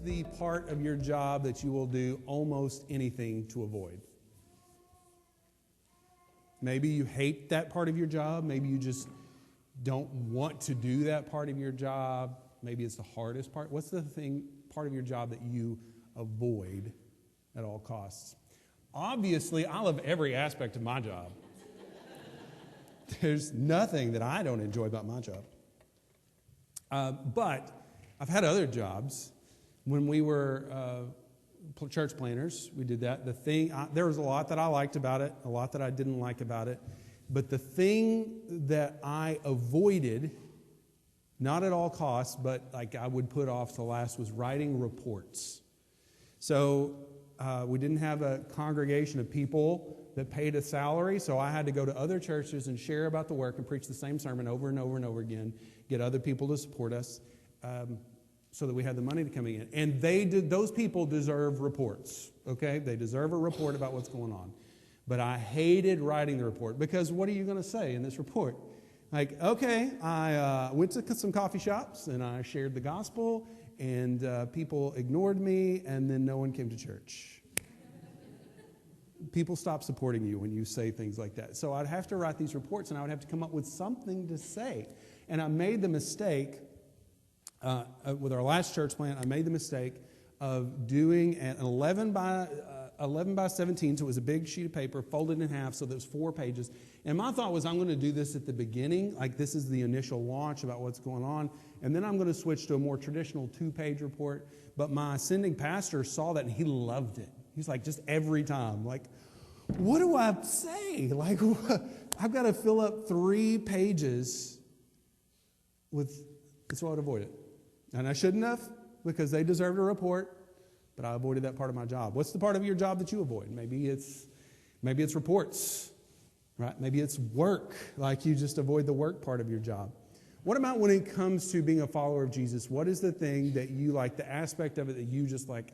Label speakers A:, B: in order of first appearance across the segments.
A: is the part of your job that you will do almost anything to avoid? Maybe you hate that part of your job. Maybe you just don't want to do that part of your job. Maybe it's the hardest part. What's the part of your job that you avoid at all costs? Obviously, I love every aspect of my job. There's nothing that I don't enjoy about my job. But I've had other jobs. When we were church planners, we did that. There was a lot that I liked about it, a lot that I didn't like about it. But the thing that I avoided, not at all costs, but like I would put off to last, was writing reports. So we didn't have a congregation of people that paid a salary, so I had to go to other churches and share about the work and preach the same sermon over and over and over again, get other people to support us so that we had the money to come in. And those people deserve reports, okay? They deserve a report about what's going on. But I hated writing the report because what are you going to say in this report? Like, okay, I went to some coffee shops and I shared the gospel and people ignored me and then no one came to church. People stop supporting you when you say things like that. So I'd have to write these reports and I would have to come up with something to say. And I made the mistake, with our last church plant, I made the mistake of doing an 11 by 17, so it was a big sheet of paper, folded in half, so there's 4 pages. And my thought was I'm going to do this at the beginning, like this is the initial launch about what's going on, and then I'm going to switch to a more traditional 2-page report. But my ascending pastor saw that and he loved it. He's like, just every time, like, what do I say? Like, I've got to fill up 3 pages with, so I would avoid it. And I shouldn't have, because they deserved a report. But I avoided that part of my job. What's the part of your job that you avoid? Maybe it's reports, right? Maybe it's work, like you just avoid the work part of your job. What about when it comes to being a follower of Jesus? What is the thing that you like, the aspect of it that you just like,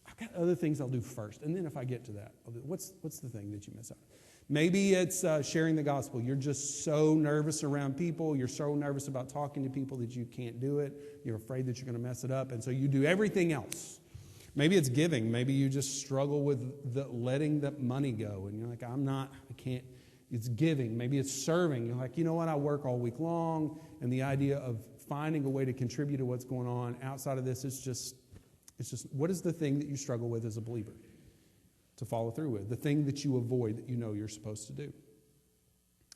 A: I've got other things I'll do first, and then if I get to that, I'll do, what's the thing that you miss out? Maybe it's sharing the gospel. You're just so nervous around people. You're so nervous about talking to people that you can't do it. You're afraid that you're going to mess it up, and so you do everything else. Maybe it's giving. Maybe you just struggle with letting the money go, and you're like, I can't. It's giving. Maybe it's serving. You're like, you know what? I work all week long, and the idea of finding a way to contribute to what's going on outside of this is just, what is the thing that you struggle with as a believer to follow through with, the thing that you avoid that you know you're supposed to do?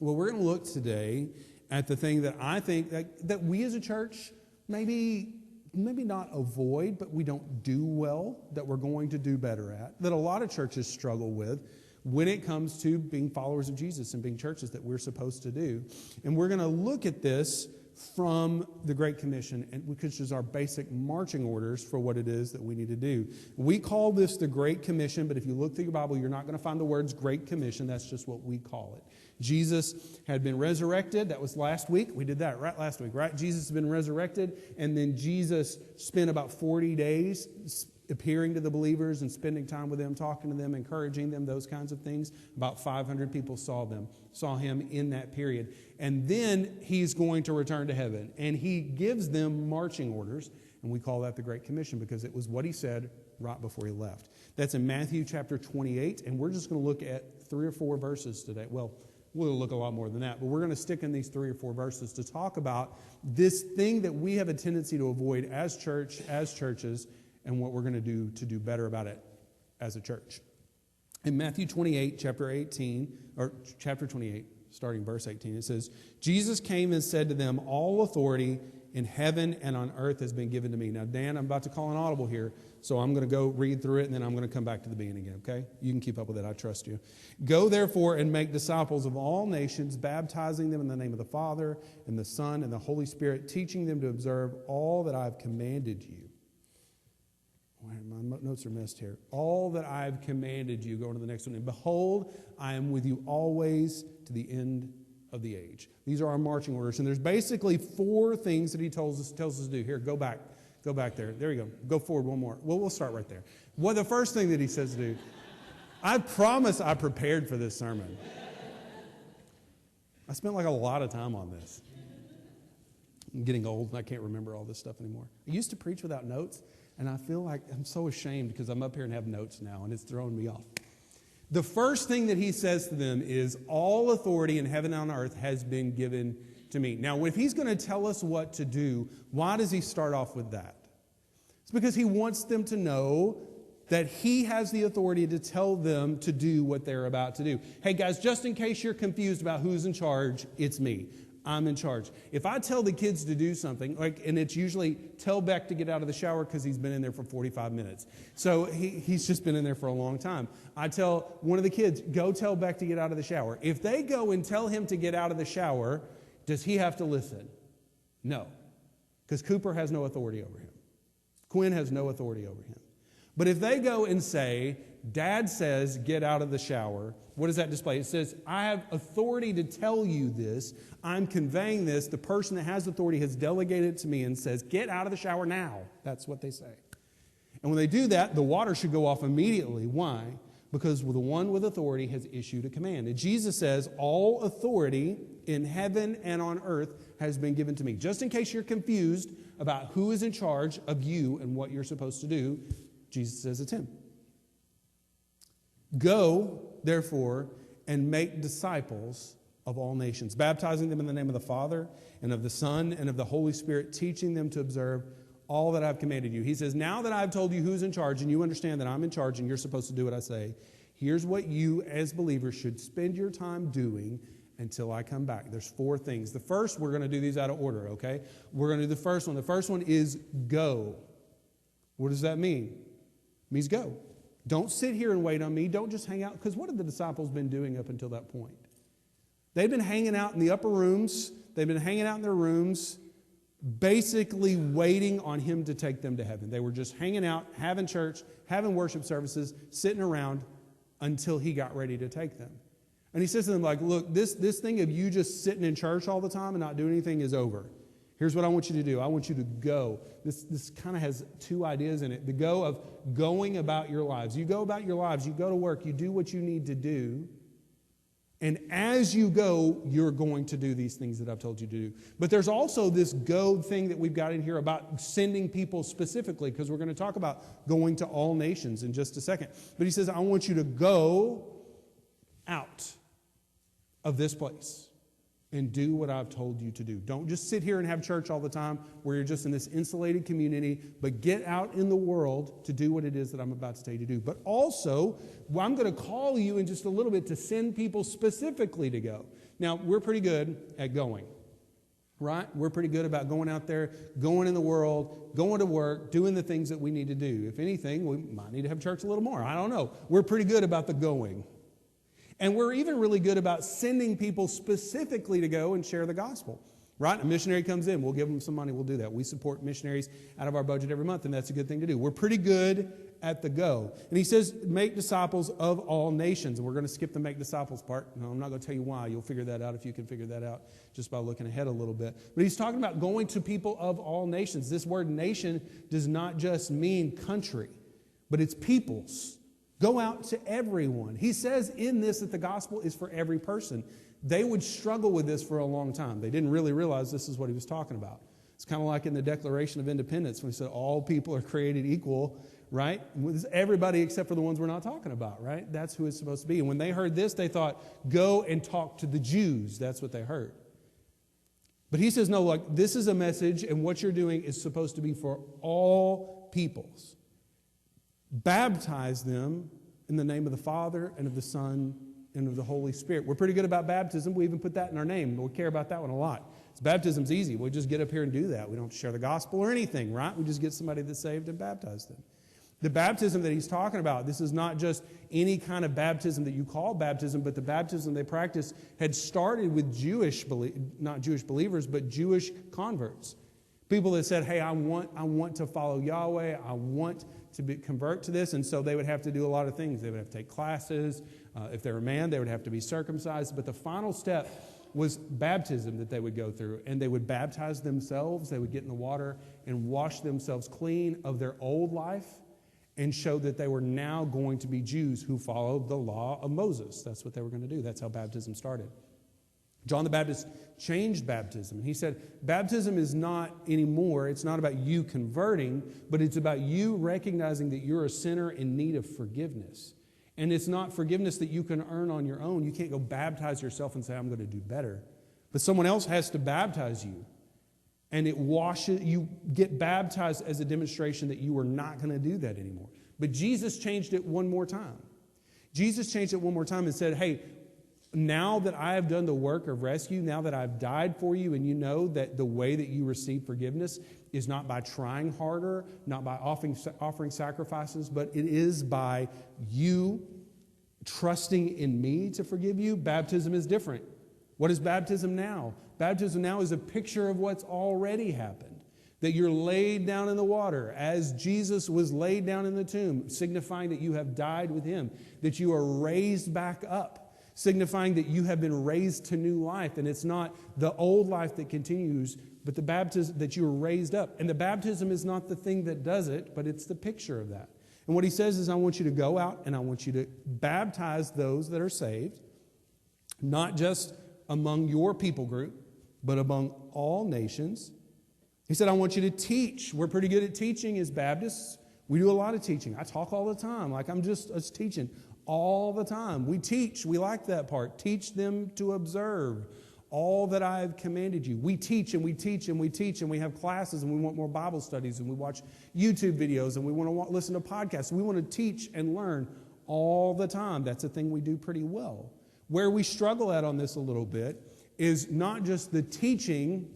A: Well, we're going to look today at the thing that I think that we as a church maybe not avoid, but we don't do well, that we're going to do better at, that a lot of churches struggle with when it comes to being followers of Jesus and being churches that we're supposed to do. And we're going to look at this from the Great Commission, which is our basic marching orders for what it is that we need to do. We call this the Great Commission, but if you look through your Bible, you're not going to find the words Great Commission. That's just what we call it. Jesus had been resurrected. That was last week. We did that right last week, right? Jesus had been resurrected, and then Jesus spent about 40 days appearing to the believers and spending time with them, talking to them, encouraging them, those kinds of things. About 500 people saw him in that period. And then he's going to return to heaven. And he gives them marching orders, and we call that the Great Commission because it was what he said right before he left. That's in Matthew chapter 28, and we're just going to look at 3 or 4 verses today. Well, we'll look a lot more than that, but we're going to stick in these 3 or 4 verses to talk about this thing that we have a tendency to avoid as churches, and what we're going to do better about it as a church. In Matthew 28, chapter 28, starting verse 18, it says, Jesus came and said to them, all authority in heaven and on earth has been given to me. Now, Dan, I'm about to call an audible here, so I'm going to go read through it, and then I'm going to come back to the beginning again, okay? You can keep up with it. I trust you. Go, therefore, and make disciples of all nations, baptizing them in the name of the Father and the Son and the Holy Spirit, teaching them to observe all that I've commanded you. My notes are missed here. All that I've commanded you. Go to the next one. And behold, I am with you always to the end of the age. These are our marching orders. And there's basically 4 things that he tells us to do. Here, go back there. There you go. Go forward one more. Well, we'll start right there. Well, the first thing that he says to do, I promise I prepared for this sermon. I spent like a lot of time on this. I'm getting old and I can't remember all this stuff anymore. I used to preach without notes, and I feel like I'm so ashamed because I'm up here and have notes now, and it's throwing me off. The first thing that he says to them is, all authority in heaven and on earth has been given to me. Now, if he's going to tell us what to do, why does he start off with that? It's because he wants them to know that he has the authority to tell them to do what they're about to do. Hey guys, just in case you're confused about who's in charge, it's me. I'm in charge. If I tell the kids to do something, and it's usually tell Beck to get out of the shower because he's been in there for 45 minutes. So he's just been in there for a long time. I tell one of the kids, go tell Beck to get out of the shower. If they go and tell him to get out of the shower, does he have to listen? No, because Cooper has no authority over him. Quinn has no authority over him. But if they go and say, Dad says, get out of the shower, what does that display? It says, I have authority to tell you this. I'm conveying this. The person that has authority has delegated it to me and says, get out of the shower now. That's what they say. And when they do that, the water should go off immediately. Why? Because the one with authority has issued a command. And Jesus says, all authority in heaven and on earth has been given to me. Just in case you're confused about who is in charge of you and what you're supposed to do, Jesus says it's him. Go, therefore, and make disciples of all nations, baptizing them in the name of the Father and of the Son and of the Holy Spirit, teaching them to observe all that I've commanded you. He says, now that I've told you who's in charge and you understand that I'm in charge and you're supposed to do what I say, here's what you as believers should spend your time doing until I come back. There's 4 things. The first, we're going to do these out of order, okay? We're going to do the first one. The first one is go. What does that mean? It means go. Don't sit here and wait on me. Don't just hang out. Because what have the disciples been doing up until that point? They've been hanging out in the upper rooms. They've been hanging out in their rooms, basically waiting on him to take them to heaven. They were just hanging out, having church, having worship services, sitting around until he got ready to take them. And he says to them, like, look, this thing of you just sitting in church all the time and not doing anything is over. Here's what I want you to do. I want you to go. This kind of has 2 ideas in it. The go of going about your lives. You go about your lives. You go to work. You do what you need to do. And as you go, you're going to do these things that I've told you to do. But there's also this go thing that we've got in here about sending people specifically, because we're going to talk about going to all nations in just a second. But he says, I want you to go out of this place and do what I've told you to do. Don't just sit here and have church all the time where you're just in this insulated community, but get out in the world to do what it is that I'm about to tell you to do. But also, I'm going to call you in just a little bit to send people specifically to go. Now, we're pretty good at going, right? We're pretty good about going out there, going in the world, going to work, doing the things that we need to do. If anything, we might need to have church a little more. I don't know. We're pretty good about the going. And we're even really good about sending people specifically to go and share the gospel, right? A missionary comes in, we'll give them some money, we'll do that. We support missionaries out of our budget every month, and that's a good thing to do. We're pretty good at the go. And he says, make disciples of all nations. And we're going to skip the make disciples part. No, I'm not going to tell you why. You'll figure that out if you can figure that out just by looking ahead a little bit. But he's talking about going to people of all nations. This word nation does not just mean country, but it's peoples. Go out to everyone. He says in this that the gospel is for every person. They would struggle with this for a long time. They didn't really realize this is what he was talking about. It's kind of like in the Declaration of Independence when he said all people are created equal, right? With everybody except for the ones we're not talking about, right? That's who it's supposed to be. And when they heard this, they thought, go and talk to the Jews. That's what they heard. But he says, no, look, this is a message, and what you're doing is supposed to be for all peoples. Baptize them in the name of the Father and of the Son and of the Holy Spirit. We're pretty good about baptism. We even put that in our name. We care about that one a lot. Baptism's easy. We just get up here and do that. We don't share the gospel or anything, right? We just get somebody that's saved and baptize them. The baptism that he's talking about, this is not just any kind of baptism that you call baptism, but the baptism they practiced had started with not Jewish believers, but Jewish converts. People that said, hey, I want to follow Yahweh. I want to convert to this. And so they would have to do a lot of things. They would have to take classes. If they were a man, they would have to be circumcised. But the final step was baptism that they would go through. And they would baptize themselves. They would get in the water and wash themselves clean of their old life and show that they were now going to be Jews who followed the law of Moses. That's what they were going to do. That's how baptism started. John the Baptist changed baptism. He said, baptism is not anymore, it's not about you converting, but it's about you recognizing that you're a sinner in need of forgiveness. And it's not forgiveness that you can earn on your own. You can't go baptize yourself and say, I'm going to do better. But someone else has to baptize you. And it washes, you get baptized as a demonstration that you are not going to do that anymore. But Jesus changed it one more time. Jesus changed it one more time and said, hey, now that I have done the work of rescue, now that I've died for you, and you know that the way that you receive forgiveness is not by trying harder, not by offering sacrifices, but it is by you trusting in me to forgive you. Baptism is different. What is baptism now? Baptism now is a picture of what's already happened. That you're laid down in the water as Jesus was laid down in the tomb, signifying that you have died with him, that you are raised back up, signifying that you have been raised to new life. And it's not the old life that continues, but the baptism that you are raised up. And the baptism is not the thing that does it, but it's the picture of that. And what he says is, I want you to go out and I want you to baptize those that are saved, not just among your people group, but among all nations. He said, I want you to teach. We're pretty good at teaching as Baptists. We do a lot of teaching. I talk all the time, like I'm just teaching all the time. We teach. We like that part. Teach them to observe all that I have commanded you. We teach and we teach and we teach, and we have classes, and we want more Bible studies, and we watch YouTube videos, and we want to listen to podcasts. We want to teach and learn all the time. That's a thing we do pretty well. Where we struggle at on this a little bit is not just the teaching,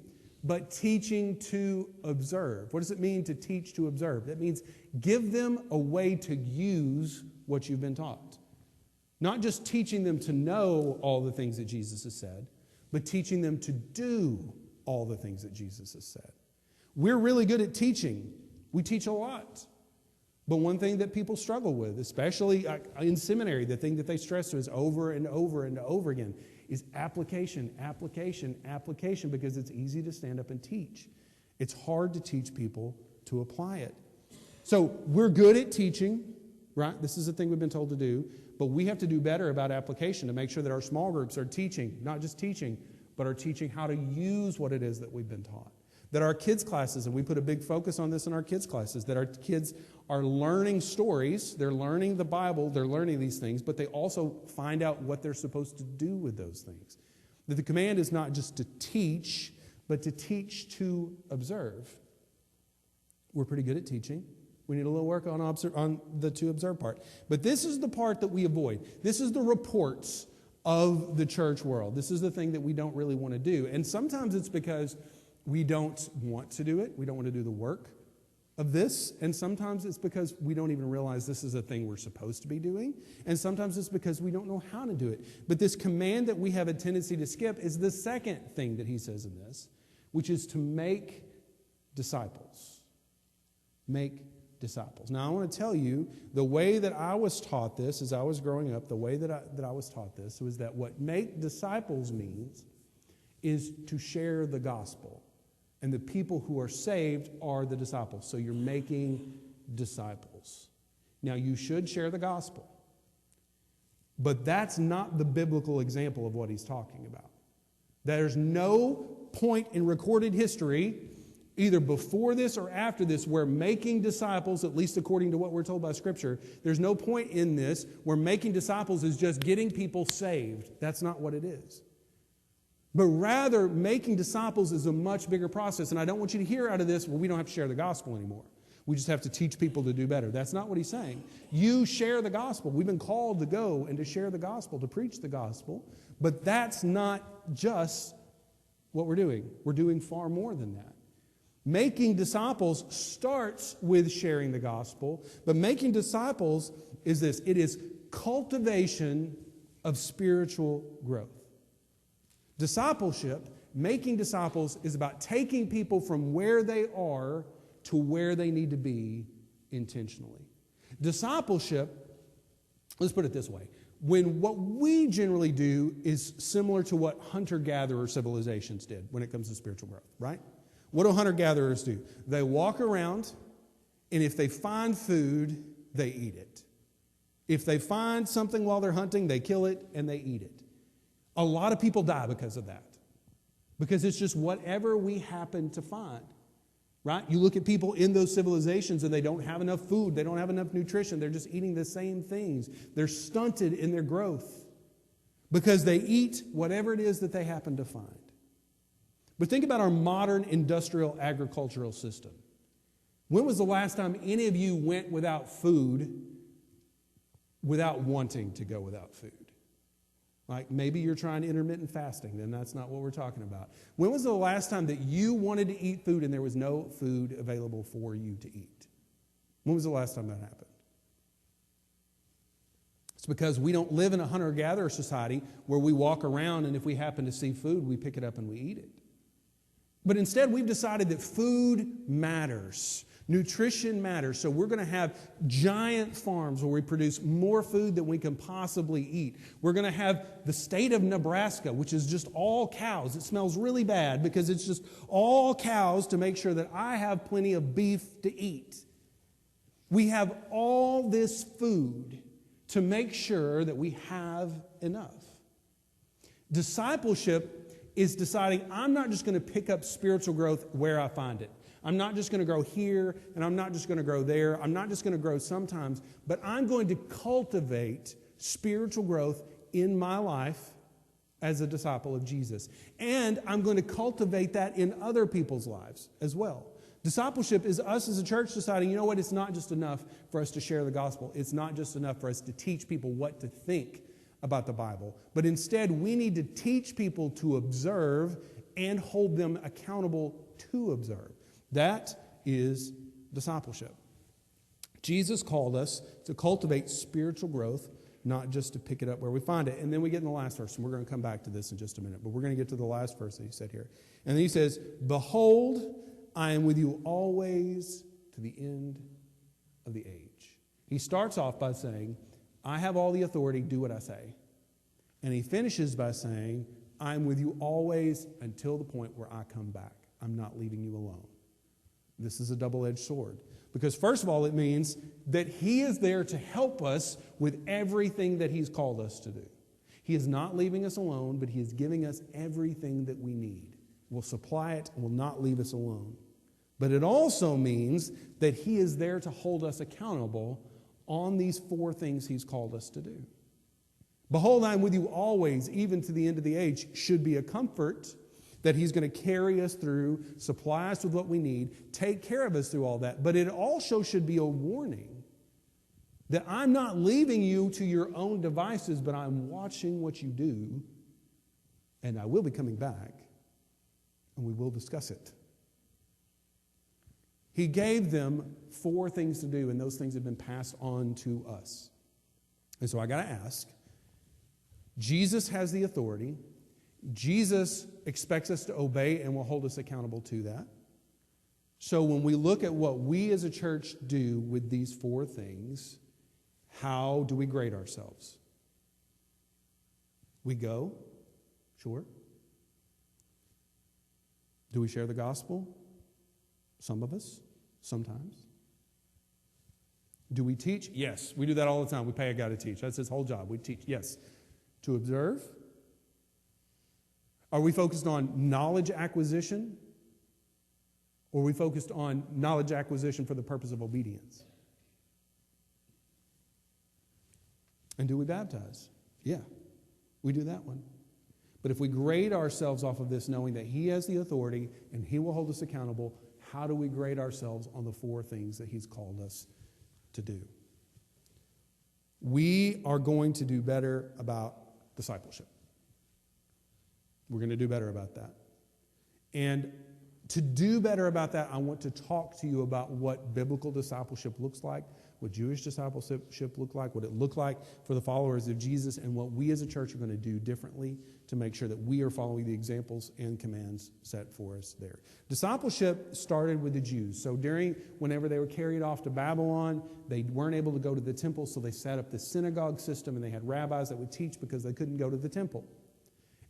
A: but teaching to observe. What does it mean to teach to observe? That means give them a way to use what you've been taught. Not just teaching them to know all the things that Jesus has said, but teaching them to do all the things that Jesus has said. We're really good at teaching. We teach a lot. But one thing that people struggle with, especially in seminary, the thing that they stress to is over and over and over again, is application, application, application, because it's easy to stand up and teach. It's hard to teach people to apply it. So we're good at teaching, right? This is the thing we've been told to do, but we have to do better about application to make sure that our small groups are teaching, not just teaching, but are teaching how to use what it is that we've been taught. That our kids' classes, and we put a big focus on this in our kids' classes, that our kids are learning stories, they're learning the Bible, they're learning these things, but they also find out what they're supposed to do with those things. That the command is not just to teach, but to teach to observe. We're pretty good at teaching. We need a little work on the to observe part. But this is the part that we avoid. This is the reports of the church world. This is the thing that we don't really want to do. And sometimes it's because we don't want to do it. We don't want to do the work of this. And sometimes it's because we don't even realize this is a thing we're supposed to be doing. And sometimes it's because we don't know how to do it. But this command that we have a tendency to skip is the second thing that he says in this, which is to make disciples. Make disciples. Now, I want to tell you, the way that I was taught this as I was growing up, the way that I was taught this was that what make disciples means is to share the gospel. And the people who are saved are the disciples. So you're making disciples. Now, you should share the gospel. But that's not the biblical example of what he's talking about. There's no point in recorded history, either before this or after this, where making disciples, at least according to what we're told by Scripture, there's no point in this where making disciples is just getting people saved. That's not what it is. But rather, making disciples is a much bigger process. And I don't want you to hear out of this, well, we don't have to share the gospel anymore. We just have to teach people to do better. That's not what he's saying. You share the gospel. We've been called to go and to share the gospel, to preach the gospel. But that's not just what we're doing. We're doing far more than that. Making disciples starts with sharing the gospel. But making disciples is this. It is cultivation of spiritual growth. Discipleship, making disciples, is about taking people from where they are to where they need to be intentionally. Discipleship, let's put it this way. When what we generally do is similar to what hunter-gatherer civilizations did when it comes to spiritual growth, right? What do hunter-gatherers do? They walk around, and if they find food, they eat it. If they find something while they're hunting, they kill it and they eat it. A lot of people die because of that. Because it's just whatever we happen to find. Right? You look at people in those civilizations and they don't have enough food. They don't have enough nutrition. They're just eating the same things. They're stunted in their growth because they eat whatever it is that they happen to find. But think about our modern industrial agricultural system. When was the last time any of you went without food without wanting to go without food? Like maybe you're trying intermittent fasting, then that's not what we're talking about. When was the last time that you wanted to eat food and there was no food available for you to eat? When was the last time that happened? It's because we don't live in a hunter-gatherer society where we walk around and if we happen to see food, we pick it up and we eat it. But instead, we've decided that food matters. Nutrition matters. So we're going to have giant farms where we produce more food than we can possibly eat. We're going to have the state of Nebraska, which is just all cows. It smells really bad because it's just all cows to make sure that I have plenty of beef to eat. We have all this food to make sure that we have enough. Discipleship is deciding I'm not just going to pick up spiritual growth where I find it. I'm not just going to grow here, and I'm not just going to grow there. I'm not just going to grow sometimes, but I'm going to cultivate spiritual growth in my life as a disciple of Jesus. And I'm going to cultivate that in other people's lives as well. Discipleship is us as a church deciding, you know what, it's not just enough for us to share the gospel. It's not just enough for us to teach people what to think about the Bible, but instead we need to teach people to observe and hold them accountable to observe. That is discipleship. Jesus called us to cultivate spiritual growth, not just to pick it up where we find it. And then we get in the last verse, and we're going to come back to this in just a minute, but we're going to get to the last verse that he said here. And then he says, "Behold, I am with you always to the end of the age." He starts off by saying, I have all the authority, do what I say. And he finishes by saying, I'm with you always until the point where I come back. I'm not leaving you alone. This is a double-edged sword. Because first of all, it means that he is there to help us with everything that he's called us to do. He is not leaving us alone, but he is giving us everything that we need. We'll supply it and will not leave us alone. But it also means that he is there to hold us accountable on these four things he's called us to do. Behold, I am with you always, even to the end of the age, should be a comfort that he's going to carry us through, supply us with what we need, take care of us through all that. But it also should be a warning that I'm not leaving you to your own devices, but I'm watching what you do, and I will be coming back, and we will discuss it. He gave them four things to do, and those things have been passed on to us. And so I got to ask, Jesus has the authority. Jesus expects us to obey and will hold us accountable to that. So when we look at what we as a church do with these four things, how do we grade ourselves? We go, sure. Do we share the gospel? Some of us, sometimes. Do we teach? Yes, we do that all the time. We pay a guy to teach. That's his whole job. We teach, yes. To observe? Are we focused on knowledge acquisition? Or are we focused on knowledge acquisition for the purpose of obedience? And do we baptize? Yeah, we do that one. But if we grade ourselves off of this, knowing that he has the authority and he will hold us accountable, how do we grade ourselves on the four things that he's called us to do? We are going to do better about discipleship. We're going to do better about that. And to do better about that, I want to talk to you about what biblical discipleship looks like, what Jewish discipleship looked like, what it looked like for the followers of Jesus, and what we as a church are going to do differently to make sure that we are following the examples and commands set for us there. Discipleship started with the Jews. So whenever they were carried off to Babylon, they weren't able to go to the temple, so they set up the synagogue system, and they had rabbis that would teach because they couldn't go to the temple.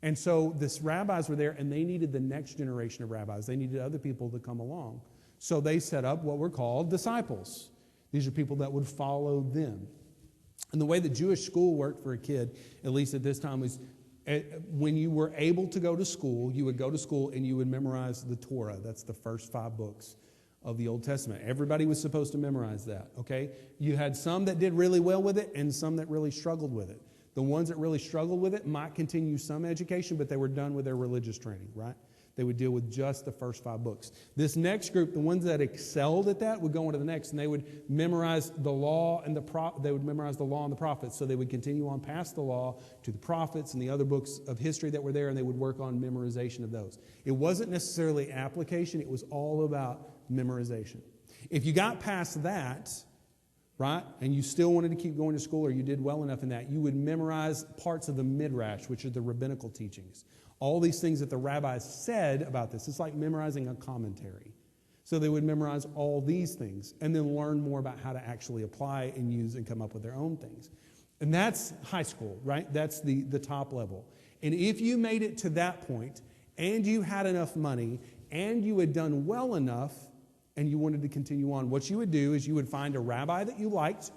A: And so these rabbis were there, and they needed the next generation of rabbis. They needed other people to come along. So they set up what were called disciples. These are people that would follow them. And the way the Jewish school worked for a kid, at least at this time, was When you were able to go to school, you would go to school and you would memorize the Torah. That's the first 5 books of the Old Testament. Everybody was supposed to memorize that, okay? You had some that did really well with it and some that really struggled with it. The ones that really struggled with it might continue some education, but they were done with their religious training, right? They would deal with just the first 5 books. This next group, the ones that excelled at that, would go on to the next, and they would memorize the law and the prophets. So they would continue on past the law to the prophets and the other books of history that were there, and they would work on memorization of those. It wasn't necessarily application; it was all about memorization. If you got past that, right, and you still wanted to keep going to school, or you did well enough in that, you would memorize parts of the midrash, which are the rabbinical teachings. All these things that the rabbis said about this. It's like memorizing a commentary. So they would memorize all these things and then learn more about how to actually apply and use and come up with their own things. And that's high school, right? That's the top level. And if you made it to that point and you had enough money and you had done well enough and you wanted to continue on, what you would do is you would find a rabbi that you liked,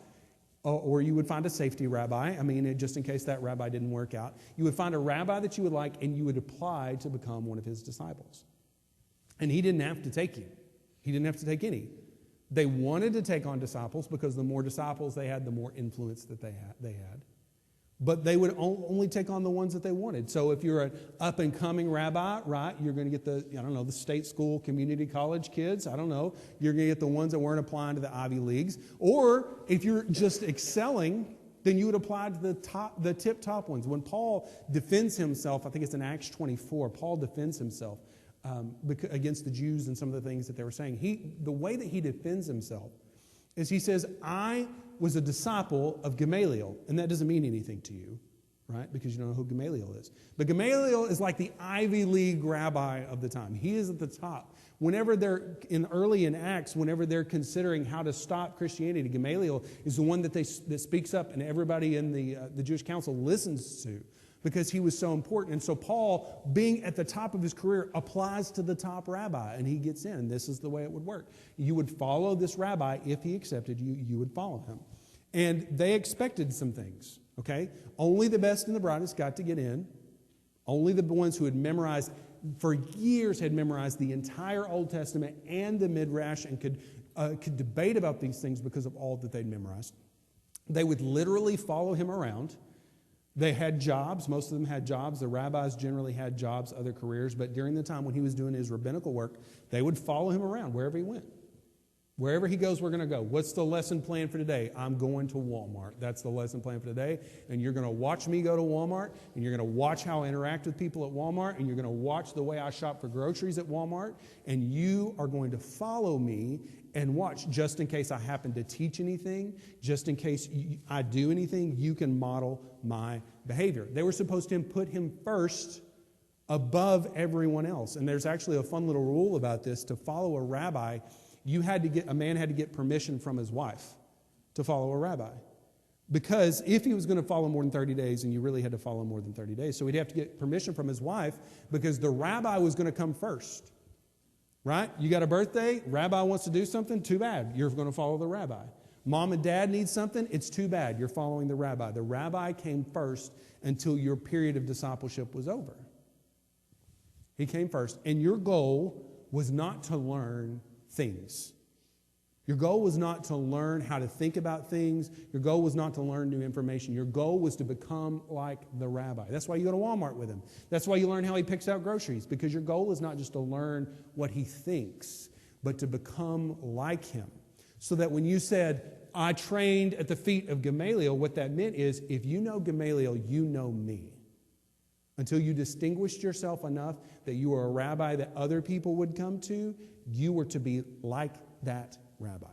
A: or you would find a safety rabbi. I mean, just in case that rabbi didn't work out. You would find a rabbi that you would like, and you would apply to become one of his disciples. And he didn't have to take you. He didn't have to take any. They wanted to take on disciples because the more disciples they had, the more influence that they had. But they would only take on the ones that they wanted. So if you're an up-and-coming rabbi, right, you're going to get the state school, community college kids. I don't know. You're going to get the ones that weren't applying to the Ivy Leagues. Or if you're just excelling, then you would apply to the tip-top ones. When Paul defends himself, I think it's in Acts 24, Paul defends himself against the Jews and some of the things that they were saying. The way that he defends himself is he says, I was a disciple of Gamaliel. And that doesn't mean anything to you, right? Because you don't know who Gamaliel is. But Gamaliel is like the Ivy League rabbi of the time. He is at the top. Whenever they're early in Acts, whenever they're considering how to stop Christianity, Gamaliel is the one that speaks up and everybody in the Jewish council listens to, because he was so important. And so Paul, being at the top of his career, applies to the top rabbi, and he gets in. This is the way it would work. You would follow this rabbi. If he accepted you, you would follow him. And they expected some things, okay? Only the best and the brightest got to get in. Only the ones who had memorized, for years had memorized the entire Old Testament and the Midrash and could debate about these things because of all that they'd memorized. They would literally follow him around. They had jobs. Most of them had jobs. The rabbis generally had jobs, other careers. But during the time when he was doing his rabbinical work, they would follow him around wherever he went. Wherever he goes, we're going to go. What's the lesson plan for today? I'm going to Walmart. That's the lesson plan for today. And you're going to watch me go to Walmart, and you're going to watch how I interact with people at Walmart, and you're going to watch the way I shop for groceries at Walmart, and you are going to follow me and watch, just in case I happen to teach anything, just in case I do anything, you can model my behavior. They were supposed to put him first above everyone else. And there's actually a fun little rule about this. To follow a rabbi, a man had to get permission from his wife to follow a rabbi. Because if he was going to follow more than 30 days, and you really had to follow more than 30 days, so he'd have to get permission from his wife, because the rabbi was going to come first. Right? You got a birthday, rabbi wants to do something, too bad. You're going to follow the rabbi. Mom and dad need something, it's too bad. You're following the rabbi. The rabbi came first until your period of discipleship was over. He came first. And your goal was not to learn things. Your goal was not to learn how to think about things. Your goal was not to learn new information. Your goal was to become like the rabbi. That's why you go to Walmart with him. That's why you learn how he picks out groceries, because your goal is not just to learn what he thinks, but to become like him. So that when you said, I trained at the feet of Gamaliel, what that meant is, if you know Gamaliel, you know me. Until you distinguished yourself enough that you were a rabbi that other people would come to, you were to be like that rabbi.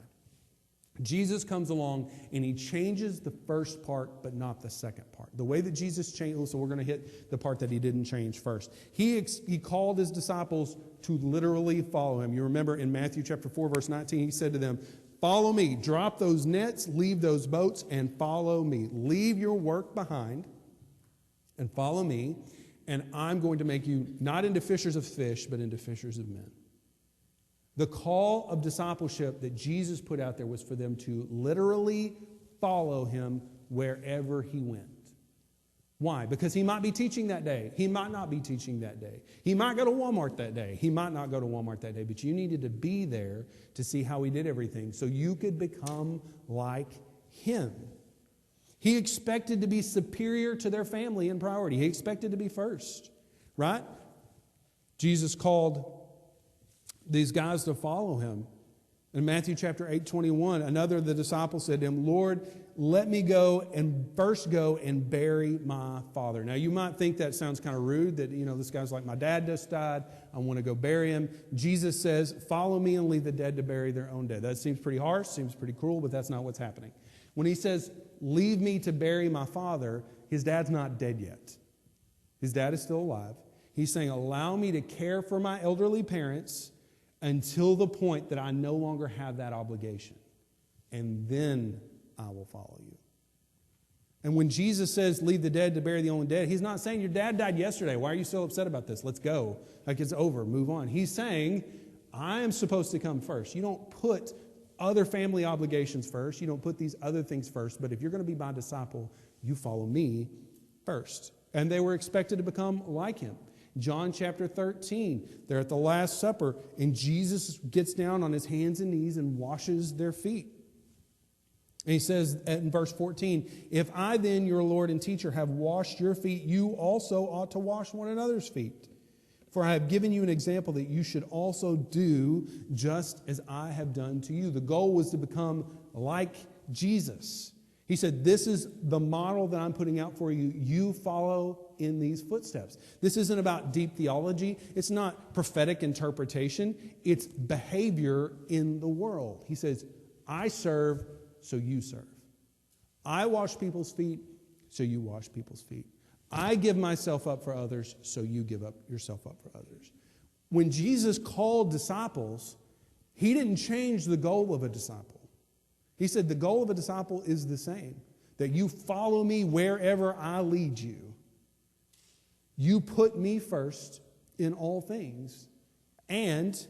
A: Jesus comes along and he changes the first part, but not the second part. The way that Jesus changed, so we're going to hit the part that he didn't change first. He called his disciples to literally follow him. You remember in Matthew chapter 4, verse 19, he said to them, follow me, drop those nets, leave those boats, and follow me. Leave your work behind and follow me, and I'm going to make you not into fishers of fish, but into fishers of men. The call of discipleship that Jesus put out there was for them to literally follow him wherever he went. Why? Because he might be teaching that day. He might not be teaching that day. He might go to Walmart that day. He might not go to Walmart that day. But you needed to be there to see how he did everything so you could become like him. He expected to be superior to their family in priority. He expected to be first, right? Jesus called these guys to follow him. In Matthew chapter 8:21, another of the disciples said to him, Lord, let me go and bury my father. Now, you might think that sounds kind of rude, that, this guy's like, my dad just died. I want to go bury him. Jesus says, follow me and leave the dead to bury their own dead. That seems pretty harsh, seems pretty cruel, but that's not what's happening. When he says, leave me to bury my father, his dad's not dead yet. His dad is still alive. He's saying, allow me to care for my elderly parents until the point that I no longer have that obligation. And then I will follow you. And when Jesus says, leave the dead to bury the own dead, he's not saying, your dad died yesterday. Why are you so upset about this? Let's go. Like, it's over. Move on. He's saying, I am supposed to come first. You don't put other family obligations first. You don't put these other things first. But if you're going to be my disciple, you follow me first. And they were expected to become like him. John chapter 13, they're at the Last Supper, and Jesus gets down on his hands and knees and washes their feet. And he says in verse 14, if I then, your Lord and teacher, have washed your feet, you also ought to wash one another's feet. For I have given you an example that you should also do just as I have done to you. The goal was to become like Jesus. He said, this is the model that I'm putting out for you. You follow in these footsteps. This isn't about deep theology. It's not prophetic interpretation. It's behavior in the world. He says, I serve, so you serve. I wash people's feet, so you wash people's feet. I give myself up for others, so you give up yourself up for others. When Jesus called disciples, he didn't change the goal of a disciple. He said the goal of a disciple is the same, that you follow me wherever I lead you. You put me first in all things, and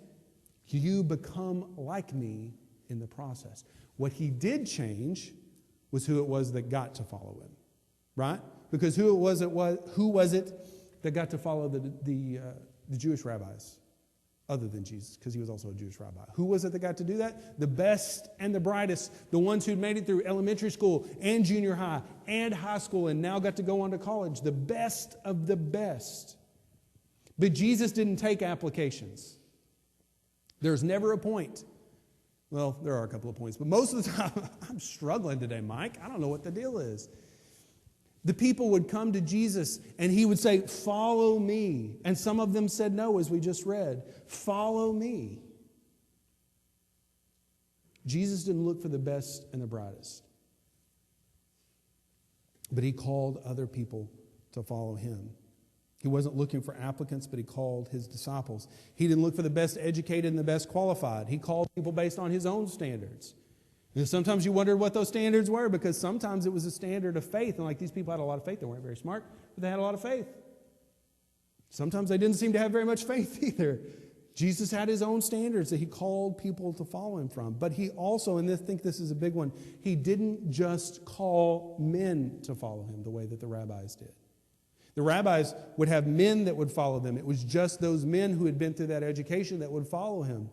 A: you become like me in the process. What he did change was who it was that got to follow him, right? Because who was it that got to follow the Jewish rabbis other than Jesus? Because he was also a Jewish rabbi. Who was it that got to do that? The best and the brightest, the ones who'd made it through elementary school and junior high and high school and now got to go on to college. The best of the best. But Jesus didn't take applications. There's never a point. Well, there are a couple of points, but most of the time, I'm struggling today, Mike. I don't know what the deal is. The people would come to Jesus and he would say, follow me. And some of them said no, as we just read. Follow me. Jesus didn't look for the best and the brightest. But he called other people to follow him. He wasn't looking for applicants, but he called his disciples. He didn't look for the best educated and the best qualified. He called people based on his own standards. And sometimes you wondered what those standards were, because sometimes it was a standard of faith. And like, these people had a lot of faith. They weren't very smart, but they had a lot of faith. Sometimes they didn't seem to have very much faith either. Jesus had his own standards that he called people to follow him from. But he also, and I think this is a big one, he didn't just call men to follow him the way that the rabbis did. The rabbis would have men that would follow them. It was just those men who had been through that education that would follow him.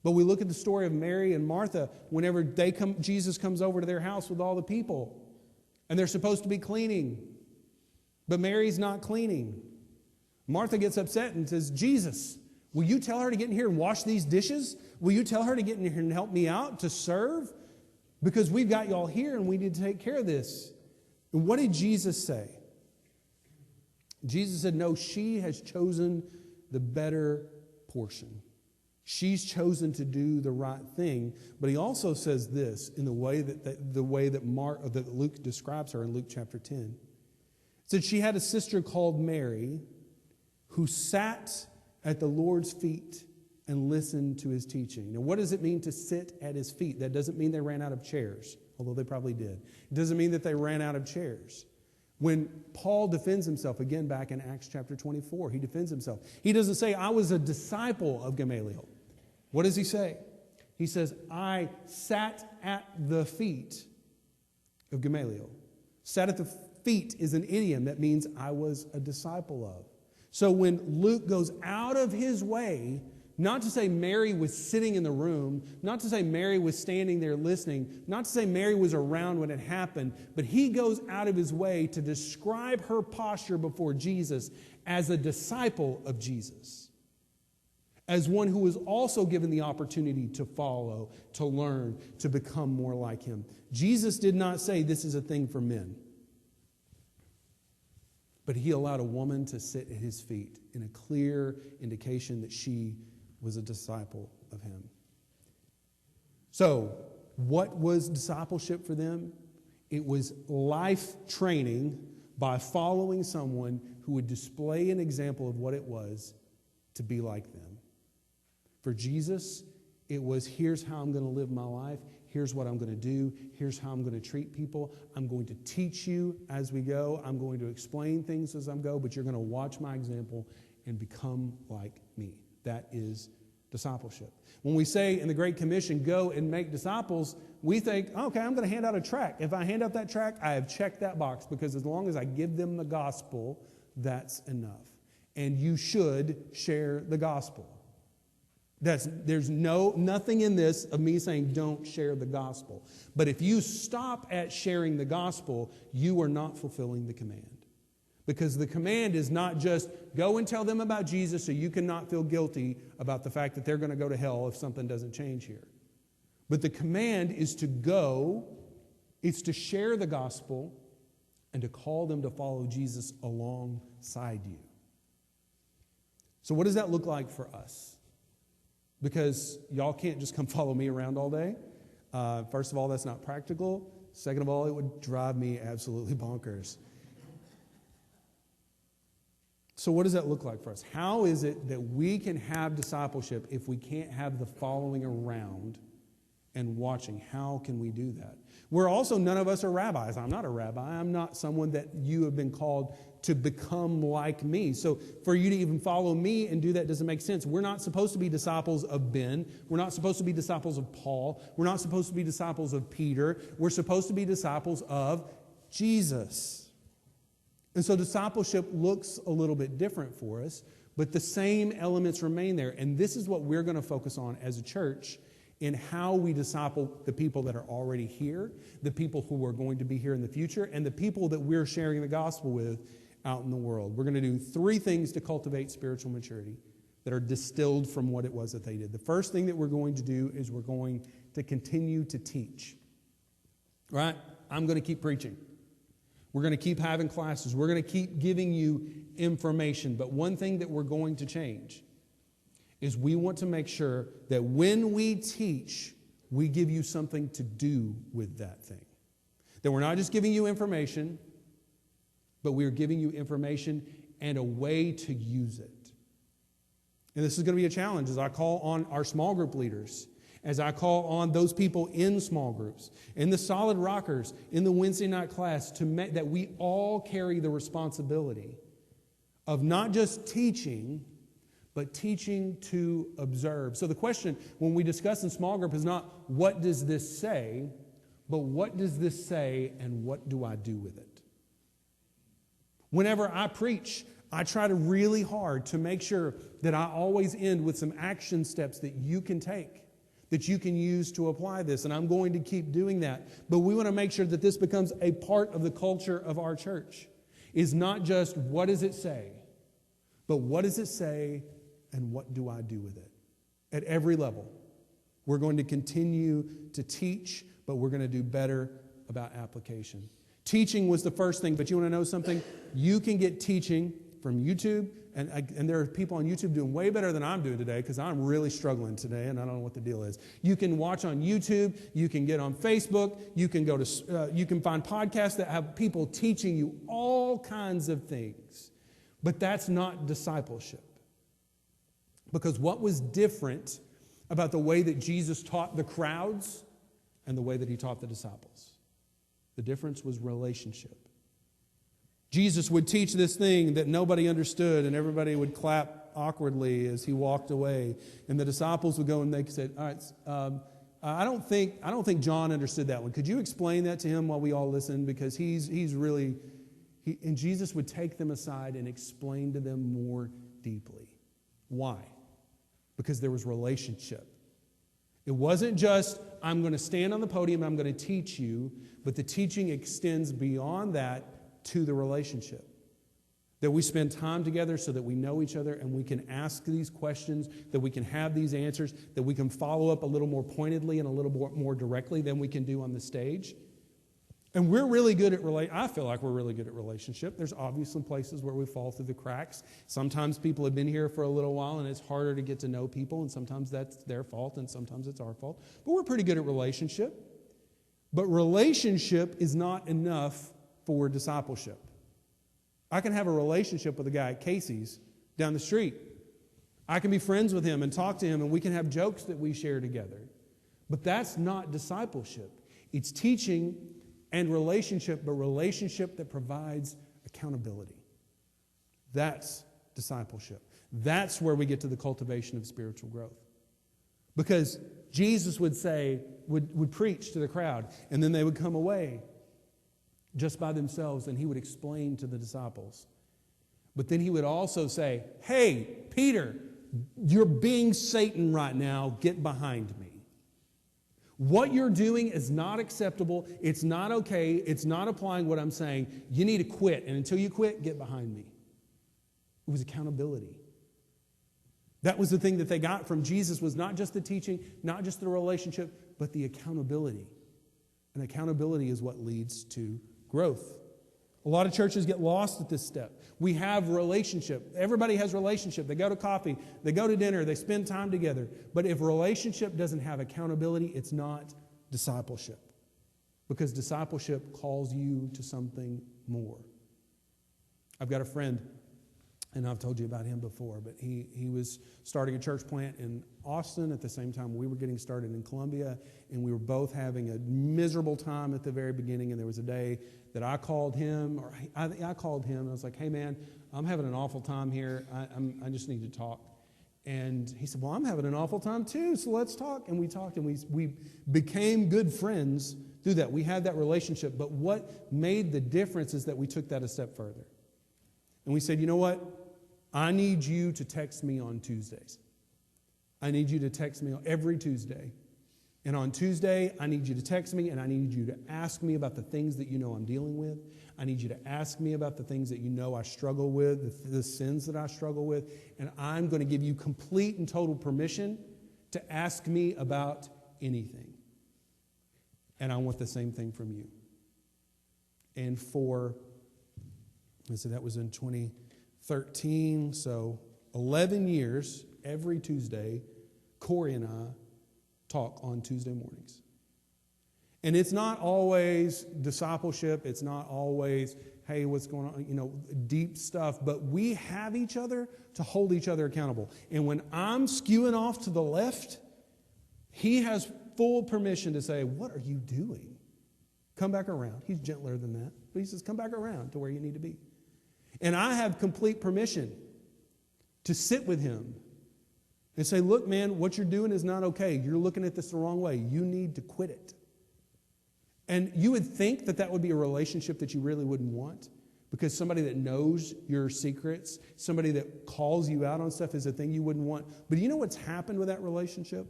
A: But we look at the story of Mary and Martha. Whenever Jesus comes over to their house with all the people, and they're supposed to be cleaning, but Mary's not cleaning. Martha gets upset and says, Jesus, will you tell her to get in here and wash these dishes? Will you tell her to get in here and help me out to serve? Because we've got y'all here and we need to take care of this. And what did Jesus say? Jesus said, no, she has chosen the better portion. She's chosen to do the right thing. But he also says this in the way that Luke describes her in Luke chapter 10. It said she had a sister called Mary who sat at the Lord's feet and listened to his teaching. Now, what does it mean to sit at his feet? That doesn't mean they ran out of chairs, although they probably did. It doesn't mean that they ran out of chairs. When Paul defends himself, again back in Acts chapter 24, he defends himself. He doesn't say, I was a disciple of Gamaliel. What does he say? He says, I sat at the feet of Gamaliel. Sat at the feet is an idiom that means I was a disciple of. So when Luke goes out of his way, not to say Mary was sitting in the room, not to say Mary was standing there listening, not to say Mary was around when it happened, but he goes out of his way to describe her posture before Jesus as a disciple of Jesus, as one who was also given the opportunity to follow, to learn, to become more like him. Jesus did not say this is a thing for men, but he allowed a woman to sit at his feet in a clear indication that she was a disciple of him. So, what was discipleship for them? It was life training by following someone who would display an example of what it was to be like them. For Jesus, it was, here's how I'm going to live my life. Here's what I'm going to do. Here's how I'm going to treat people. I'm going to teach you as we go. I'm going to explain things as I go, but you're going to watch my example and become like me. That is discipleship. When we say in the Great Commission, go and make disciples, we think, okay, I'm going to hand out a tract. If I hand out that tract, I have checked that box, because as long as I give them the gospel, that's enough. And you should share the gospel. There's nothing in this of me saying don't share the gospel. But if you stop at sharing the gospel, you are not fulfilling the command. Because the command is not just go and tell them about Jesus so you cannot feel guilty about the fact that they're going to go to hell if something doesn't change here. But the command is to go, it's to share the gospel, and to call them to follow Jesus alongside you. So what does that look like for us? Because y'all can't just come follow me around all day. First of all, that's not practical. Second of all, it would drive me absolutely bonkers. So what does that look like for us? How is it that we can have discipleship if we can't have the following around and watching? How can we do that? We're also, none of us are rabbis. I'm not a rabbi. I'm not someone that you have been called to become like me. So for you to even follow me and do that doesn't make sense. We're not supposed to be disciples of Ben. We're not supposed to be disciples of Paul. We're not supposed to be disciples of Peter. We're supposed to be disciples of Jesus. And so discipleship looks a little bit different for us, but the same elements remain there. And this is what we're going to focus on as a church in how we disciple the people that are already here, the people who are going to be here in the future, and the people that we're sharing the gospel with out in the world. We're going to do 3 things to cultivate spiritual maturity that are distilled from what it was that they did. The first thing that we're going to do is we're going to continue to teach. Right? I'm going to keep preaching. We're going to keep having classes. We're going to keep giving you information. But one thing that we're going to change is we want to make sure that when we teach, we give you something to do with that thing. That we're not just giving you information, but we're giving you information and a way to use it. And this is going to be a challenge as I call on our small group leaders, as I call on those people in small groups, in the solid rockers, in the Wednesday night class, that we all carry the responsibility of not just teaching, but teaching to observe. So the question when we discuss in small group is not what does this say, but what does this say and what do I do with it? Whenever I preach, I try to really hard to make sure that I always end with some action steps that you can take, that you can use to apply this. And I'm going to keep doing that. But we want to make sure that this becomes a part of the culture of our church. Is not just what does it say, but what does it say and what do I do with it? At every level. We're going to continue to teach, but we're going to do better about application. Teaching was the first thing, but you want to know something? You can get teaching from YouTube, and there are people on YouTube doing way better than I'm doing today because I'm really struggling today, and I don't know what the deal is. You can watch on YouTube. You can get on Facebook. You can go to. You can find podcasts that have people teaching you all kinds of things, but that's not discipleship. Because what was different about the way that Jesus taught the crowds and the way that he taught the disciples? The difference was relationship. Jesus would teach this thing that nobody understood, and everybody would clap awkwardly as he walked away. And the disciples would go and they said, all right, I don't think John understood that one. Could you explain that to him while we all listen? Because he's really And Jesus would take them aside and explain to them more deeply. Why? Because there was relationship. It wasn't just, I'm going to stand on the podium, I'm going to teach you, but the teaching extends beyond that to the relationship. That we spend time together so that we know each other and we can ask these questions, that we can have these answers, that we can follow up a little more pointedly and a little more directly than we can do on the stage. And we're really good at I feel like we're really good at relationship. There's obviously places where we fall through the cracks. Sometimes people have been here for a little while and it's harder to get to know people, and sometimes that's their fault and sometimes it's our fault. But we're pretty good at relationship. But relationship is not enough for discipleship. I can have a relationship with a guy at Casey's down the street. I can be friends with him and talk to him, and we can have jokes that we share together. But that's not discipleship. It's teaching and relationship, but relationship that provides accountability. That's discipleship. That's where we get to the cultivation of spiritual growth. Because Jesus would say, would preach to the crowd, and then they would come away just by themselves, and he would explain to the disciples. But then he would also say, hey, Peter, you're being Satan right now. Get behind me. What you're doing is not acceptable. It's not okay. It's not applying what I'm saying. You need to quit. And until you quit, get behind me. It was accountability. That was the thing that they got from Jesus, was not just the teaching, not just the relationship, but the accountability. And accountability is what leads to growth. A lot of churches get lost at this step. We have relationship. Everybody has relationship. They go to coffee, they go to dinner, they spend time together. But if relationship doesn't have accountability, it's not discipleship. Because discipleship calls you to something more. I've got a friend, and I've told you about him before, but he was starting a church plant in Austin at the same time we were getting started in Columbia, and we were both having a miserable time at the very beginning, and there was a day that I called him, or I called him, and I was like, hey man, I'm having an awful time here. I just need to talk. And he said, well, I'm having an awful time too, so let's talk. And we talked, and we became good friends through that. We had that relationship, but what made the difference is that we took that a step further. And we said, you know what? I need you to text me on Tuesdays. I need you to text me every Tuesday. And on Tuesday, I need you to text me, and I need you to ask me about the things that you know I'm dealing with. I need you to ask me about the things that you know I struggle with, the sins that I struggle with. And I'm going to give you complete and total permission to ask me about anything. And I want the same thing from you. And that was in 2013, so 11 years, every Tuesday, Corey and I talk on Tuesday mornings. And it's not always discipleship. It's not always, hey, what's going on, deep stuff. But we have each other to hold each other accountable. And when I'm skewing off to the left, he has full permission to say, what are you doing? Come back around. He's gentler than that. But he says, come back around to where you need to be. And I have complete permission to sit with him and say, look, man, what you're doing is not okay. You're looking at this the wrong way. You need to quit it. And you would think that would be a relationship that you really wouldn't want, because somebody that knows your secrets, somebody that calls you out on stuff is a thing you wouldn't want. But you know what's happened with that relationship?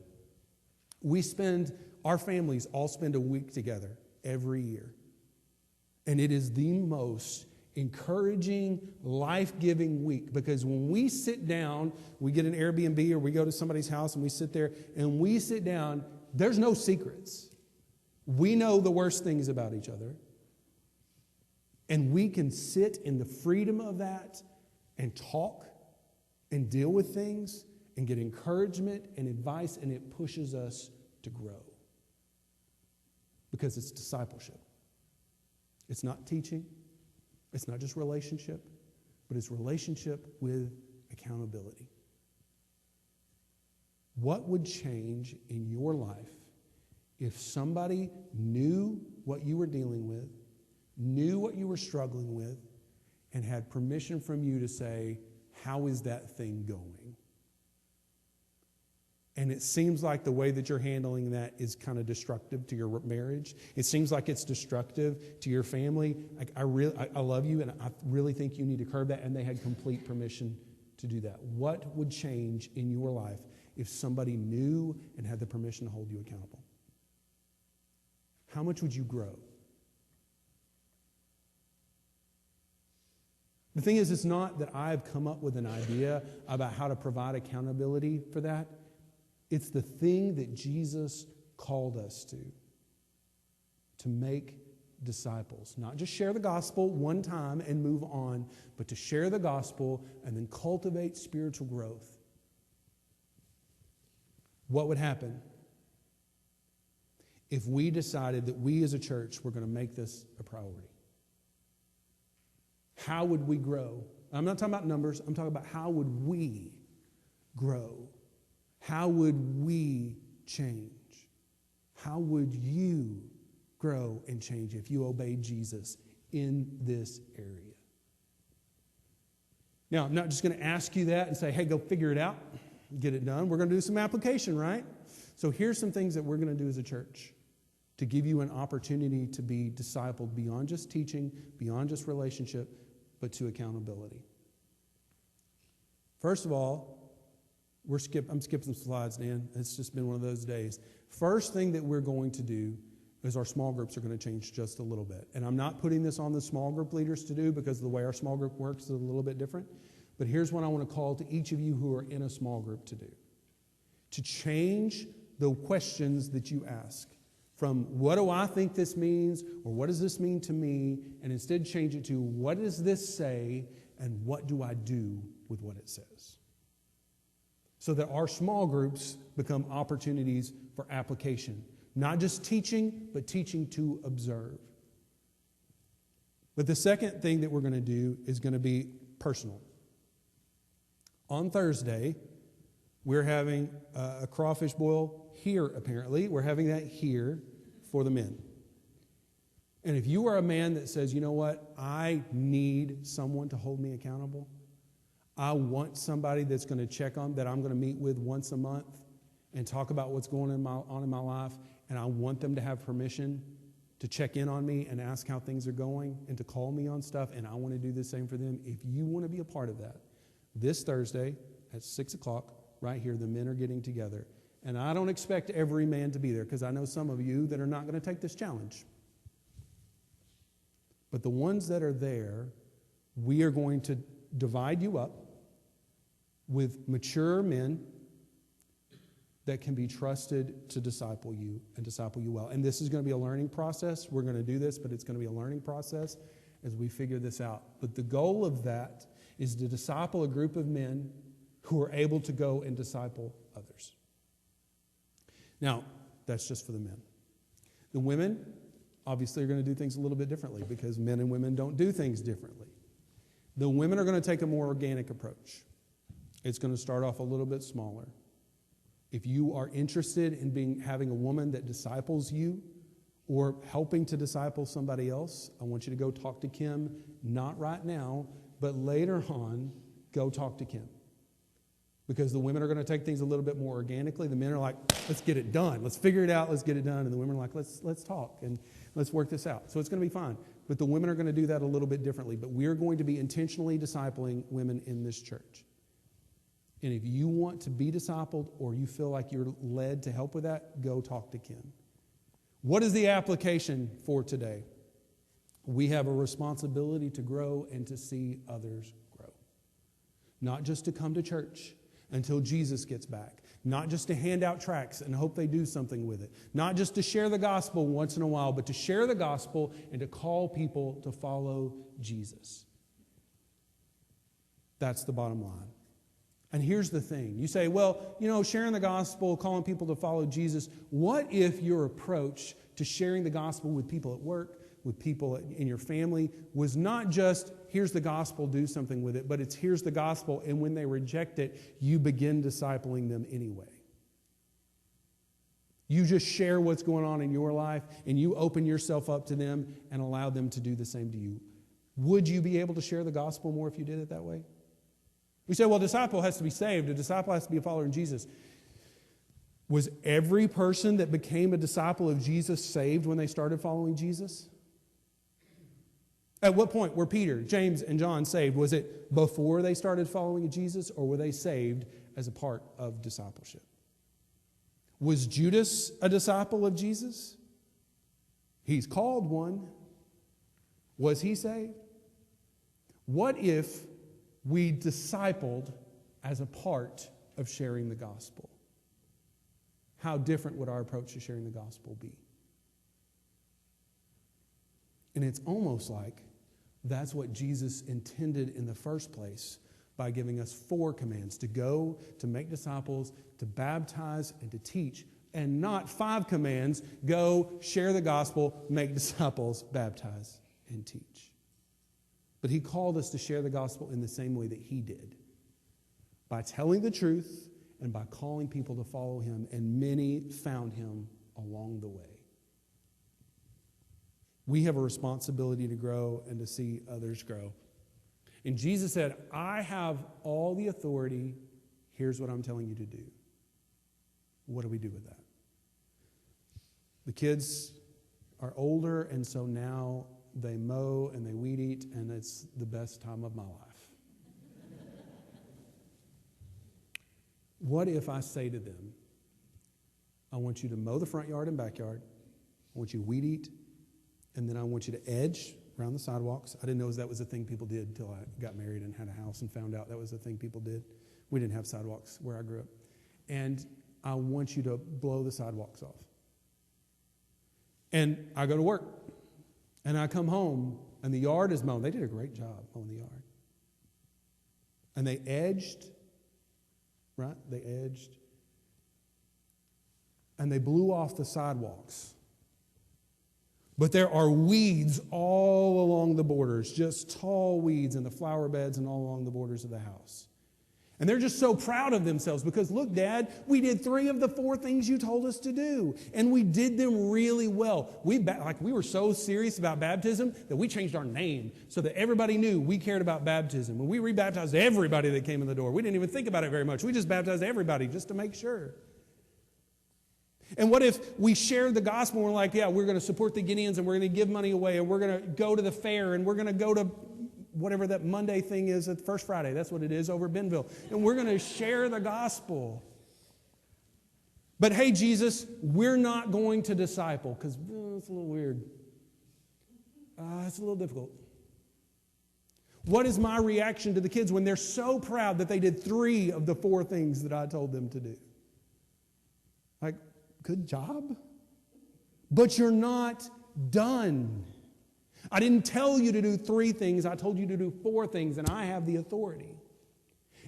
A: Our families all spend a week together every year. And it is the most encouraging, life-giving week, because when we sit down, we get an Airbnb or we go to somebody's house and we sit there and we sit down, there's no secrets. We know the worst things about each other, and we can sit in the freedom of that and talk and deal with things and get encouragement and advice, and it pushes us to grow, because it's discipleship. It's not teaching. It's not just relationship, but it's relationship with accountability. What would change in your life if somebody knew what you were dealing with, knew what you were struggling with, and had permission from you to say, how is that thing going? and it seems like the way that you're handling that is kind of destructive to your marriage. It seems like it's destructive to your family. I love you, and I really think you need to curb that. And they had complete permission to do that. What would change in your life if somebody knew and had the permission to hold you accountable? How much would you grow? The thing is, it's not that I've come up with an idea about how to provide accountability for that. It's the thing that Jesus called us to make disciples. Not just share the gospel one time and move on, but to share the gospel and then cultivate spiritual growth. What would happen if we decided that we as a church were going to make this a priority? How would we grow? I'm not talking about numbers. I'm talking about how would we grow? How would we change? How would you grow and change if you obeyed Jesus in this area? Now, I'm not just going to ask you that and say, hey, go figure it out, get it done. We're going to do some application, right? So here's some things that we're going to do as a church to give you an opportunity to be discipled beyond just teaching, beyond just relationship, but to accountability. First of all, I'm skipping some slides, Dan. It's just been one of those days. First thing that we're going to do is our small groups are going to change just a little bit. And I'm not putting this on the small group leaders to do because the way our small group works is a little bit different. But here's what I want to call to each of you who are in a small group to do. To change the questions that you ask from what do I think this means or what does this mean to me, and instead change it to what does this say and what do I do with what it says? So that our small groups become opportunities for application. Not just teaching, but teaching to observe. But the second thing that we're going to do is going to be personal. On Thursday, we're having a crawfish boil here, apparently. We're having that here for the men. And if you are a man that says, you know what, I need someone to hold me accountable, I want somebody that's going to check on, that I'm going to meet with once a month and talk about what's going on in my life, and I want them to have permission to check in on me and ask how things are going and to call me on stuff, and I want to do the same for them. If you want to be a part of that, this Thursday at 6 o'clock, right here, the men are getting together. And I don't expect every man to be there because I know some of you that are not going to take this challenge. But the ones that are there, we are going to divide you up with mature men that can be trusted to disciple you and disciple you well. And this is going to be a learning process. We're going to do this, but it's going to be a learning process as we figure this out. But the goal of that is to disciple a group of men who are able to go and disciple others. Now, that's just for the men. The women, obviously, are going to do things a little bit differently because men and women don't do things differently. The women are going to take a more organic approach. It's going to start off a little bit smaller. If you are interested in having a woman that disciples you or helping to disciple somebody else, I want you to go talk to Kim, not right now, but later on, go talk to Kim. Because the women are going to take things a little bit more organically. The men are like, let's get it done. Let's figure it out. Let's get it done. And the women are like, let's talk and let's work this out. So it's going to be fine. But the women are going to do that a little bit differently. But we're going to be intentionally discipling women in this church. And if you want to be discipled or you feel like you're led to help with that, go talk to Kim. What is the application for today? We have a responsibility to grow and to see others grow. Not just to come to church until Jesus gets back. Not just to hand out tracts and hope they do something with it. Not just to share the gospel once in a while, but to share the gospel and to call people to follow Jesus. That's the bottom line. And here's the thing. You say, well, sharing the gospel, calling people to follow Jesus, what if your approach to sharing the gospel with people at work, with people in your family, was not just, here's the gospel, do something with it, but it's here's the gospel, and when they reject it, you begin discipling them anyway. You just share what's going on in your life, and you open yourself up to them and allow them to do the same to you. Would you be able to share the gospel more if you did it that way? We say, well, a disciple has to be saved. A disciple has to be a follower of Jesus. Was every person that became a disciple of Jesus saved when they started following Jesus? At what point were Peter, James, and John saved? Was it before they started following Jesus, or were they saved as a part of discipleship? Was Judas a disciple of Jesus? He's called one. Was he saved? What if we discipled as a part of sharing the gospel? How different would our approach to sharing the gospel be? And it's almost like that's what Jesus intended in the first place by giving us 4 commands: to go, to make disciples, to baptize, and to teach. And not 5 commands: go, share the gospel, make disciples, baptize, and teach. But he called us to share the gospel in the same way that he did, by telling the truth and by calling people to follow him, and many found him along the way. We have a responsibility to grow and to see others grow. And Jesus said, I have all the authority. Here's what I'm telling you to do. What do we do with that? The kids are older, and so now they mow and they weed eat, and it's the best time of my life. What if I say to them, I want you to mow the front yard and backyard, I want you to weed eat, and then I want you to edge around the sidewalks. I didn't know that was a thing people did until I got married and had a house and found out that was a thing people did. We didn't have sidewalks where I grew up. And I want you to blow the sidewalks off. And I go to work, and I come home, and the yard is mown. They did a great job mowing the yard. And they edged, right? They edged. And they blew off the sidewalks. But there are weeds all along the borders, just tall weeds in the flower beds and all along the borders of the house. And they're just so proud of themselves because, look, Dad, we did 3 of the 4 things you told us to do. And we did them really well. We were so serious about baptism that we changed our name so that everybody knew we cared about baptism. And we rebaptized everybody that came in the door. We didn't even think about it very much. We just baptized everybody just to make sure. And what if we shared the gospel and we're like, yeah, we're going to support the Gideons and we're going to give money away and we're going to go to the fair and we're going to go to whatever that Monday thing is at First Friday. That's what it is over at Benville. And we're going to share the gospel. But hey, Jesus, we're not going to disciple because it's a little weird. It's a little difficult. What is my reaction to the kids when they're so proud that they did 3 of the 4 things that I told them to do? Like, good job. But you're not done. I didn't tell you to do 3 things. I told you to do 4 things, and I have the authority.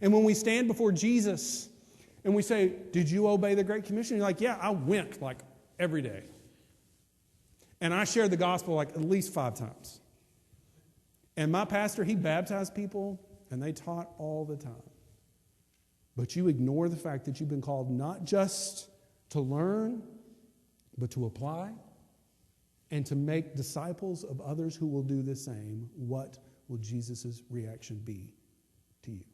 A: And when we stand before Jesus and we say, did you obey the Great Commission? You're like, yeah, I went like every day. And I shared the gospel like at least 5 times. And my pastor, he baptized people, and they taught all the time. But you ignore the fact that you've been called not just to learn, but to apply and to make disciples of others who will do the same. What will Jesus' reaction be to you?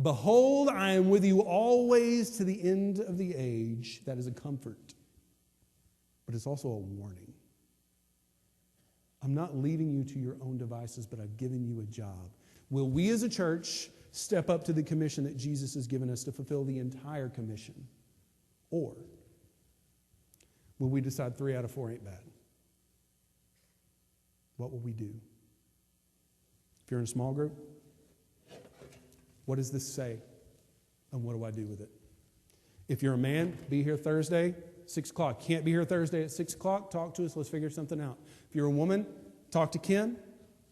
A: Behold, I am with you always to the end of the age. That is a comfort, but it's also a warning. I'm not leaving you to your own devices, but I've given you a job. Will we as a church step up to the commission that Jesus has given us to fulfill the entire commission? Or will we decide 3 out of 4 ain't bad? What will we do? If you're in a small group, what does this say? And what do I do with it? If you're a man, be here Thursday, 6 o'clock. Can't be here Thursday at 6 o'clock? Talk to us. Let's figure something out. If you're a woman, talk to Ken.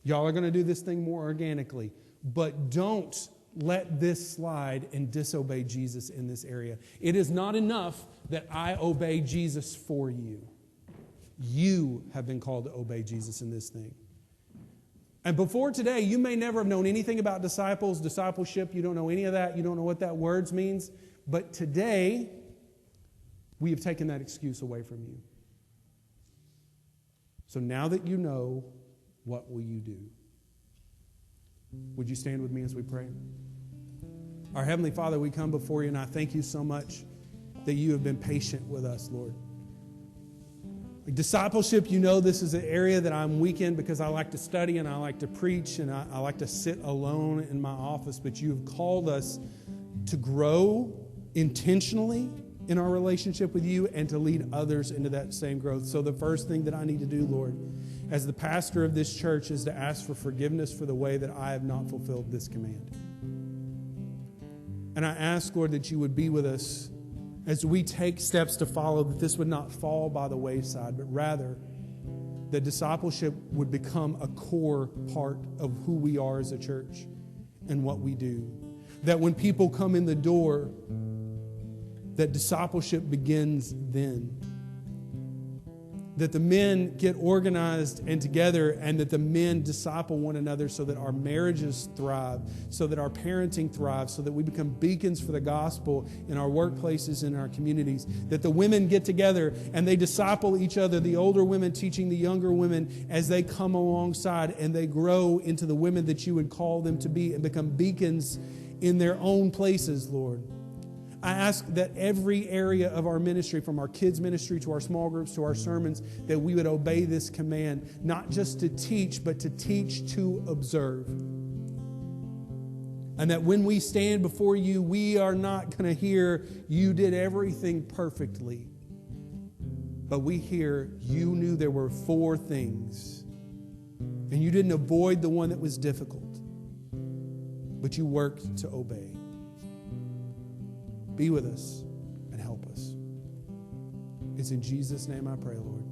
A: Y'all are going to do this thing more organically. But don't let this slide and disobey Jesus in this area. It is not enough that I obey Jesus for you. You have been called to obey Jesus in this thing. And before today, you may never have known anything about discipleship. You don't know any of that. You don't know what that word means. But today, we have taken that excuse away from you. So now that you know, what will you do? Would you stand with me as we pray? Our Heavenly Father, we come before you, and I thank you so much that you have been patient with us, Lord. Like discipleship, you know this is an area that I'm weak in because I like to study and I like to preach and I like to sit alone in my office, but you have called us to grow intentionally in our relationship with you and to lead others into that same growth. So the first thing that I need to do, Lord, as the pastor of this church is to ask for forgiveness for the way that I have not fulfilled this command. And I ask, Lord, that you would be with us as we take steps to follow, that this would not fall by the wayside, but rather that discipleship would become a core part of who we are as a church and what we do. That when people come in the door, that discipleship begins then. That the men get organized and together, and that the men disciple one another so that our marriages thrive, so that our parenting thrives, so that we become beacons for the gospel in our workplaces, in our communities. That the women get together and they disciple each other, the older women teaching the younger women as they come alongside and they grow into the women that you would call them to be and become beacons in their own places, Lord. I ask that every area of our ministry, from our kids' ministry to our small groups to our sermons, that we would obey this command, not just to teach, but to teach to observe. And that when we stand before you, we are not going to hear, you did everything perfectly. But we hear, you knew there were 4 things. And you didn't avoid the one that was difficult, but you worked to obey. Be with us and help us. It's in Jesus' name I pray, Lord.